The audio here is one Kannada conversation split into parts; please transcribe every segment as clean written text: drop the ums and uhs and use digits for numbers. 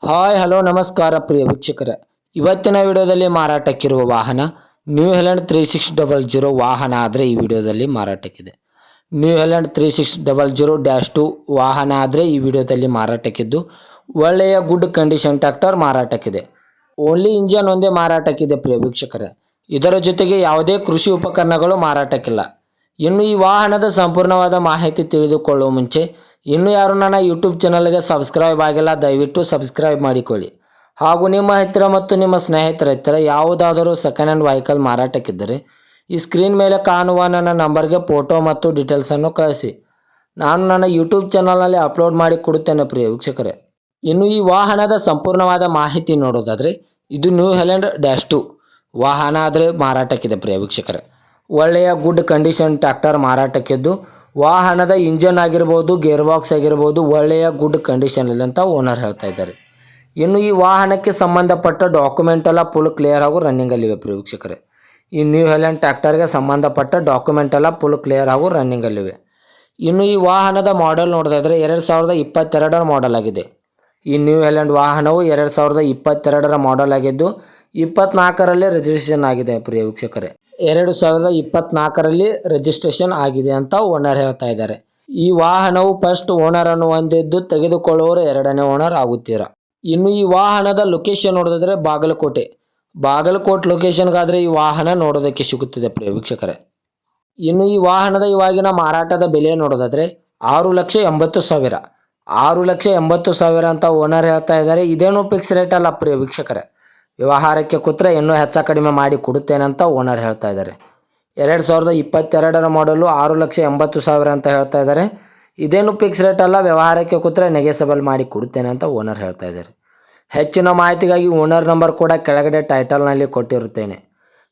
ಹಾಯ್ ಹಲೋ ನಮಸ್ಕಾರ ಪ್ರಿಯ ವೀಕ್ಷಕರೇ, ಇವತ್ತಿನ ವಿಡಿಯೋದಲ್ಲಿ ಮಾರಾಟಕ್ಕಿರುವ ವಾಹನ ನ್ಯೂ ಹೆಲೆಂಡ್ 3600 ವಾಹನ ಆದರೆ ಈ ವಿಡಿಯೋದಲ್ಲಿ ಮಾರಾಟಕ್ಕಿದೆ. ನ್ಯೂ ಹೆಲೆಂಡ್ 3600-2 ವಾಹನ ಆದರೆ ಈ ವಿಡಿಯೋದಲ್ಲಿ ಮಾರಾಟಕ್ಕಿದ್ದು ಒಳ್ಳೆಯ ಗುಡ್ ಕಂಡೀಷನ್ ಟ್ರ್ಯಾಕ್ಟರ್ ಮಾರಾಟಕ್ಕಿದೆ. ಓನ್ಲಿ ಇಂಜನ್ ಒಂದೇ ಮಾರಾಟಕ್ಕಿದೆ ಪ್ರಿಯ ವೀಕ್ಷಕರೇ. ಇದರ ಜೊತೆಗೆ ಯಾವುದೇ ಕೃಷಿ ಉಪಕರಣಗಳು ಮಾರಾಟಕ್ಕಿಲ್ಲ. ಇನ್ನು ಈ ವಾಹನದ ಸಂಪೂರ್ಣವಾದ ಮಾಹಿತಿ ತಿಳಿದುಕೊಳ್ಳುವ ಮುಂಚೆ ಇನ್ನೂ ಯಾರು ನನ್ನ ಯೂಟ್ಯೂಬ್ ಚಾನಲ್ಗೆ ಸಬ್ಸ್ಕ್ರೈಬ್ ಆಗಿಲ್ಲ, ದಯವಿಟ್ಟು ಸಬ್ಸ್ಕ್ರೈಬ್ ಮಾಡಿಕೊಳ್ಳಿ. ಹಾಗೂ ನಿಮ್ಮ ಹತ್ತಿರ ಮತ್ತು ನಿಮ್ಮ ಸ್ನೇಹಿತರ ಹತ್ತಿರ ಯಾವುದಾದರೂ ಸೆಕೆಂಡ್ ಹ್ಯಾಂಡ್ ವೆಹಿಕಲ್ ಮಾರಾಟಕ್ಕಿದ್ದರೆ ಈ ಸ್ಕ್ರೀನ್ ಮೇಲೆ ಕಾಣುವ ನನ್ನ ನಂಬರ್ಗೆ ಫೋಟೋ ಮತ್ತು ಡೀಟೇಲ್ಸನ್ನು ಕಳಿಸಿ. ನಾನು ನನ್ನ ಯೂಟ್ಯೂಬ್ ಚಾನಲ್ನಲ್ಲಿ ಅಪ್ಲೋಡ್ ಮಾಡಿ ಕೊಡುತ್ತೇನೆ ಪ್ರಿಯ ವೀಕ್ಷಕರೇ. ಇನ್ನು ಈ ವಾಹನದ ಸಂಪೂರ್ಣವಾದ ಮಾಹಿತಿ ನೋಡೋದಾದರೆ ಇದು ನ್ಯೂ ಹೆಲೆಂಡ್ -2 ವಾಹನ ಆದರೆ ಮಾರಾಟಕ್ಕಿದೆ ಪ್ರಿಯ ವೀಕ್ಷಕರೇ. ಒಳ್ಳೆಯ ಗುಡ್ ಕಂಡೀಷನ್ ಟ್ರ್ಯಾಕ್ಟರ್ ಮಾರಾಟಕ್ಕಿದ್ದು ವಾಹನದ ಇಂಜನ್ ಆಗಿರ್ಬೋದು, ಗೇರ್ ಬಾಕ್ಸ್ ಆಗಿರ್ಬೋದು ಒಳ್ಳೆಯ ಗುಡ್ ಕಂಡೀಷನ್ ಇಲ್ಲ ಅಂತ ಓನರ್ ಹೇಳ್ತಾ ಇದ್ದಾರೆ. ಇನ್ನು ಈ ವಾಹನಕ್ಕೆ ಸಂಬಂಧಪಟ್ಟ ಡಾಕ್ಯುಮೆಂಟ್ ಎಲ್ಲ ಫುಲ್ ಕ್ಲಿಯರ್ ಹಾಗೂ ರನ್ನಿಂಗಲ್ಲಿವೆ ಪ್ರಿಯ ವೀಕ್ಷಕರೇ. ಈ ನ್ಯೂ ಹೆಲೆಂಡ್ ಟ್ರ್ಯಾಕ್ಟರ್ಗೆ ಸಂಬಂಧಪಟ್ಟ ಡಾಕ್ಯುಮೆಂಟ್ ಎಲ್ಲ ಫುಲ್ ಕ್ಲಿಯರ್ ಹಾಗೂ ರನ್ನಿಂಗಲ್ಲಿವೆ. ಇನ್ನು ಈ ವಾಹನದ ಮಾಡೆಲ್ ನೋಡೋದಾದರೆ 2022ರ ಮಾಡೆಲ್ ಆಗಿದೆ. ಈ ನ್ಯೂ ಹೆಲೆಂಡ್ ವಾಹನವು 2022ರ ಮಾಡೆಲ್ ಆಗಿದ್ದು 24ರಲ್ಲಿ ರಿಜಿಸ್ಟ್ರೇಷನ್ ಆಗಿದೆ ಪ್ರಿಯ ವೀಕ್ಷಕರೇ. 2024ರಲ್ಲಿ ರಿಜಿಸ್ಟ್ರೇಷನ್ ಆಗಿದೆ ಅಂತ ಓನರ್ ಹೇಳ್ತಾ ಇದ್ದಾರೆ. ಈ ವಾಹನವು ಫಸ್ಟ್ ಓನರ್ ಅನ್ನು ಹೊಂದಿದ್ದು ತೆಗೆದುಕೊಳ್ಳುವವರು ಎರಡನೇ ಓನರ್ ಆಗುತ್ತೀರಾ. ಇನ್ನು ಈ ವಾಹನದ ಲೊಕೇಶನ್ ನೋಡೋದಾದ್ರೆ ಬಾಗಲಕೋಟೆ ಲೊಕೇಶನ್ಗಾದರೆ ಈ ವಾಹನ ನೋಡೋದಕ್ಕೆ ಸಿಗುತ್ತದೆ ಪ್ರಿಯ ವೀಕ್ಷಕರೇ. ಇನ್ನು ಈ ವಾಹನದ ಇವಾಗಿನ ಮಾರಾಟದ ಬೆಲೆ ನೋಡೋದಾದ್ರೆ 6,80,000 6,80,000 ಅಂತ ಓನರ್ ಹೇಳ್ತಾ ಇದ್ದಾರೆ. ಇದೇನು ಫಿಕ್ಸ್ ರೇಟ್ ಅಲ್ಲ ಪ್ರಿಯ ವೀಕ್ಷಕರೇ. ವ್ಯವಹಾರಕ್ಕೆ ಕೂತ್ರೆ ಇನ್ನೂ ಹೆಚ್ಚು ಕಡಿಮೆ ಮಾಡಿ ಕೊಡುತ್ತೇನೆ ಅಂತ ಓನರ್ ಹೇಳ್ತಾ ಇದ್ದಾರೆ. 2022ರ ಮಾಡಲು 6,80,000 ಅಂತ ಹೇಳ್ತಾ ಇದ್ದಾರೆ. ಇದೇನು ಫಿಕ್ಸ್ ರೇಟ್ ಅಲ್ಲ, ವ್ಯವಹಾರಕ್ಕೆ ಕೂತ್ರೆ ನೆಗೆಸಬಲ್ ಮಾಡಿ ಕೊಡುತ್ತೇನೆ ಅಂತ ಓನರ್ ಹೇಳ್ತಾ ಇದ್ದಾರೆ. ಹೆಚ್ಚಿನ ಮಾಹಿತಿಗಾಗಿ ಓನರ್ ನಂಬರ್ ಕೂಡ ಕೆಳಗಡೆ ಟೈಟಲ್ನಲ್ಲಿ ಕೊಟ್ಟಿರುತ್ತೇನೆ.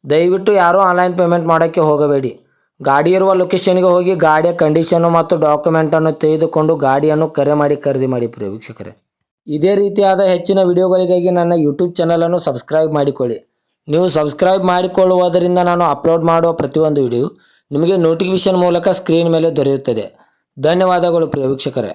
ದಯವಿಟ್ಟು ಯಾರೂ ಆನ್ಲೈನ್ ಪೇಮೆಂಟ್ ಮಾಡೋಕ್ಕೆ ಹೋಗಬೇಡಿ. ಗಾಡಿ ಇರುವ ಲೊಕೇಶನ್ಗೆ ಹೋಗಿ ಗಾಡಿಯ ಕಂಡೀಷನ್ನು ಮತ್ತು ಡಾಕ್ಯುಮೆಂಟನ್ನು ತೆಗೆದುಕೊಂಡು ಗಾಡಿಯನ್ನು ಕರೆ ಮಾಡಿ ಖರೀದಿ ಮಾಡಿ ಪ್ರಿಯ ವೀಕ್ಷಕರೇ. ಇದೇ ರೀತಿಯಾದ ಹೆಚ್ಚಿನ ವಿಡಿಯೋಗಳಿಗಾಗಿ ನನ್ನ ಯೂಟ್ಯೂಬ್ ಚಾನಲನ್ನು ಸಬ್ಸ್ಕ್ರೈಬ್ ಮಾಡಿಕೊಳ್ಳಿ. ನೀವು ಸಬ್ಸ್ಕ್ರೈಬ್ ಮಾಡಿಕೊಳ್ಳುವುದರಿಂದ ನಾನು ಅಪ್ಲೋಡ್ ಮಾಡುವ ಪ್ರತಿಯೊಂದು ವಿಡಿಯೋ ನಿಮಗೆ ನೋಟಿಫಿಕೇಶನ್ ಮೂಲಕ ಸ್ಕ್ರೀನ್ ಮೇಲೆ ದೊರೆಯುತ್ತದೆ. ಧನ್ಯವಾದಗಳು ಪ್ರಿಯ ವೀಕ್ಷಕರೇ.